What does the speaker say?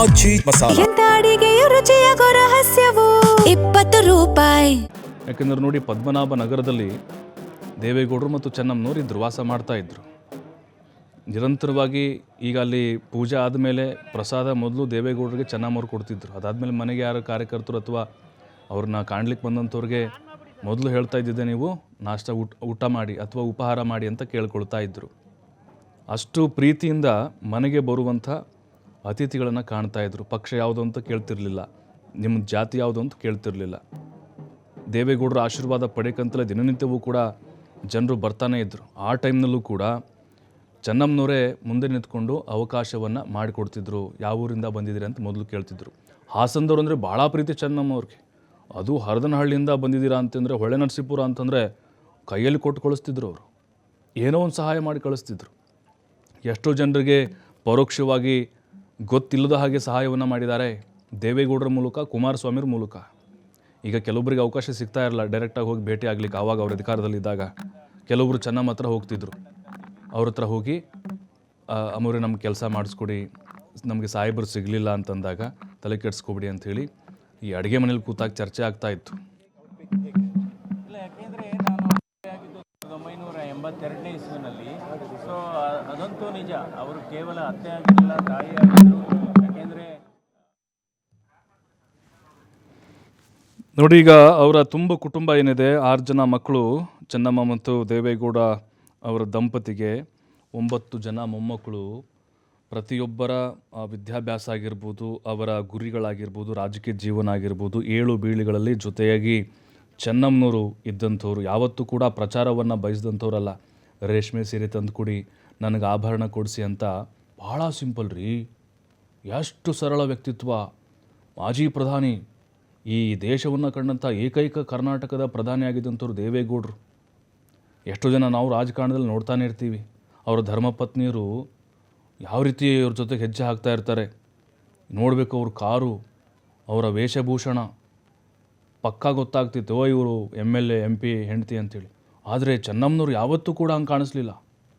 ಮಚ್ಚಿ ಮಸಾಲ. ಎಂತ ಅಡಿಗೆಯ ರುಚಿಯಾಗೋ ರಹಸ್ಯವು 20 ರೂಪಾಯಿ. ಯಾಕೆಂದ್ರೆ ನೋಡಿ, ಪದ್ಮನಾಭ ನಗರದಲ್ಲಿ ದೇವೇಗೌಡರು ಮತ್ತು ಚೆನ್ನಮ್ಮನವರು ಇದ್ರು, ವಾಸ ಮಾಡ್ತಾ ಇದ್ರು ನಿರಂತರವಾಗಿ. ಈಗ ಅಲ್ಲಿ ಪೂಜೆ ಆದಮೇಲೆ ಪ್ರಸಾದ ಮೊದಲು ದೇವೇಗೌಡರಿಗೆ ಚೆನ್ನಮ್ಮವ್ರು ಕೊಡ್ತಿದ್ರು. ಅದಾದಮೇಲೆ ಮನೆಗೆ ಯಾರು ಕಾರ್ಯಕರ್ತರು ಅಥವಾ ಅವ್ರನ್ನ ಕಾಣ್ಲಿಕ್ಕೆ ಬಂದಂಥವ್ರಿಗೆ ಮೊದಲು ಹೇಳ್ತಾ ಇದ್ದಿದ್ದೆ, ನೀವು ನಾಷ್ಟ ಊಟ ಮಾಡಿ ಅಥವಾ ಉಪಹಾರ ಮಾಡಿ ಅಂತ ಕೇಳ್ಕೊಳ್ತಾ ಇದ್ದರು. ಅಷ್ಟು ಪ್ರೀತಿಯಿಂದ ಮನೆಗೆ ಬರುವಂಥ ಅತಿಥಿಗಳನ್ನು ಕಾಣ್ತಾ ಇದ್ರು. ಪಕ್ಷ ಯಾವುದು ಅಂತ ಕೇಳ್ತಿರ್ಲಿಲ್ಲ, ನಿಮ್ಮ ಜಾತಿ ಯಾವುದು ಅಂತ ಕೇಳ್ತಿರ್ಲಿಲ್ಲ. ದೇವೇಗೌಡರ ಆಶೀರ್ವಾದ ಪಡೆಯಕ್ಕಂತಲೇ ದಿನನಿತ್ಯವೂ ಕೂಡ ಜನರು ಬರ್ತಾನೆ ಇದ್ದರು. ಆ ಟೈಮ್ನಲ್ಲೂ ಕೂಡ ಚೆನ್ನಮ್ಮನವರೇ ಮುಂದೆ ನಿಂತ್ಕೊಂಡು ಅವಕಾಶವನ್ನು ಮಾಡಿಕೊಡ್ತಿದ್ರು. ಯಾವ ಊರಿಂದ ಬಂದಿದ್ದೀರಿ ಅಂತ ಮೊದಲು ಕೇಳ್ತಿದ್ರು. ಹಾಸನದವ್ರು ಅಂದರೆ ಭಾಳ ಪ್ರೀತಿ ಚೆನ್ನಮ್ಮವ್ರಿಗೆ. ಅದು ಹರದನಹಳ್ಳಿಯಿಂದ ಬಂದಿದ್ದೀರಾ ಅಂತಂದರೆ, ಹೊಳೆ ನರಸೀಪುರ ಅಂತಂದರೆ ಕೈಯಲ್ಲಿ ಕೊಟ್ಟು ಕಳಿಸ್ತಿದ್ರು. ಅವರು ಏನೋ ಒಂದು ಸಹಾಯ ಮಾಡಿ ಕಳಿಸ್ತಿದ್ರು. ಎಷ್ಟೋ ಜನರಿಗೆ ಪರೋಕ್ಷವಾಗಿ ಗೊತ್ತಿಲ್ಲದ ಹಾಗೆ ಸಹಾಯವನ್ನು ಮಾಡಿದ್ದಾರೆ ದೇವೇಗೌಡರ ಮೂಲಕ, ಕುಮಾರಸ್ವಾಮಿಯವ್ರ ಮೂಲಕ. ಈಗ ಕೆಲವೊಬ್ಬರಿಗೆ ಅವಕಾಶ ಸಿಗ್ತಾ ಇರಲ್ಲ ಡೈರೆಕ್ಟಾಗಿ ಹೋಗಿ ಭೇಟಿ ಆಗಲಿಕ್ಕೆ. ಆವಾಗ ಅವ್ರ ಅಧಿಕಾರದಲ್ಲಿದ್ದಾಗ ಕೆಲವೊಬ್ಬರು ಚೆನ್ನಮ್ಮ ಹತ್ರ ಹೋಗ್ತಿದ್ರು. ಅವ್ರ ಹತ್ರ ಹೋಗಿ ಅಮ್ಮವ್ರೆ ನಮ್ಗೆ ಕೆಲಸ ಮಾಡಿಸ್ಕೊಡಿ, ನಮಗೆ ಸಾಹೇಬರು ಸಿಗಲಿಲ್ಲ ಅಂತಂದಾಗ ತಲೆ ಕೆಡಿಸ್ಕೊಬಿಡಿ ಅಂಥೇಳಿ ಈ ಅಡುಗೆ ಮನೇಲಿ ಕೂತಾಗ ಚರ್ಚೆ ಆಗ್ತಾ ಇತ್ತು. ಇಲ್ಲ, ಯಾಕೆಂದರೆ ನಾನು ಆಗಿದ್ದು 1982ನೇ ಇಸ್ವಿನಲ್ಲಿ. ಸೊ ಅದಂತೂ ನಿಜ. ಅವರು ಕೇವಲ ಅತ್ತೆ ಆಗಿರಲಿಲ್ಲ, ತಾಯಿ ಆಗಿದ್ದರು. ಯಾಕೆಂದರೆ ನೋಡಿ, ಈಗ ಅವರ ತುಂಬ ಕುಟುಂಬ ಏನಿದೆ, 6 ಜನ ಮಕ್ಕಳು ಚೆನ್ನಮ್ಮ ಮತ್ತು ದೇವೇಗೌಡ ಅವರ ದಂಪತಿಗೆ, 9 ಜನ ಮೊಮ್ಮಕ್ಕಳು. ಪ್ರತಿಯೊಬ್ಬರ ವಿದ್ಯಾಭ್ಯಾಸ ಆಗಿರ್ಬೋದು, ಅವರ ಗುರಿಗಳಾಗಿರ್ಬೋದು, ರಾಜಕೀಯ ಜೀವನ ಆಗಿರ್ಬೋದು, 7 ಬೀಳಿಗಳಲ್ಲಿ ಜೊತೆಯಾಗಿ ಚೆನ್ನಮ್ಮನವರು ಇದ್ದಂಥವ್ರು. ಯಾವತ್ತೂ ಕೂಡ ಪ್ರಚಾರವನ್ನು ಬಯಸಿದಂಥವ್ರಲ್ಲ. ರೇಷ್ಮೆ ಸೀರೆ ತಂದು ಕೊಡಿ, ನನಗೆ ಆಭರಣ ಕೊಡಿಸಿ ಅಂತ. ಭಾಳ ಸಿಂಪಲ್ ರೀ, ಎಷ್ಟು ಸರಳ ವ್ಯಕ್ತಿತ್ವ. ಮಾಜಿ ಪ್ರಧಾನಿ, ಈ ದೇಶವನ್ನು ಕಂಡಂಥ ಏಕೈಕ ಕರ್ನಾಟಕದ ಪ್ರಧಾನಿ ಆಗಿದ್ದಂಥವ್ರು ದೇವೇಗೌಡರು. ಎಷ್ಟೋ ಜನ ನಾವು ರಾಜಕಾರಣದಲ್ಲಿ ನೋಡ್ತಾನೆ ಇರ್ತೀವಿ, ಅವರ ಧರ್ಮಪತ್ನಿಯರು ಯಾವ ರೀತಿ ಅವ್ರ ಜೊತೆಗೆ ಹೆಜ್ಜೆ ಹಾಕ್ತಾ ಇರ್ತಾರೆ ನೋಡಬೇಕು. ಅವ್ರ ಕಾರು, ಅವರ ವೇಷಭೂಷಣ ಪಕ್ಕಾ ಗೊತ್ತಾಗ್ತಿತ್ತು, ಇವರು MLA MP ಹೆಂಡತಿ ಅಂತೇಳಿ. ಆದರೆ ಚೆನ್ನಮ್ಮನವ್ರು ಯಾವತ್ತೂ ಕೂಡ ಹಂಗೆ ಕಾಣಿಸ್ಲಿಲ್ಲ.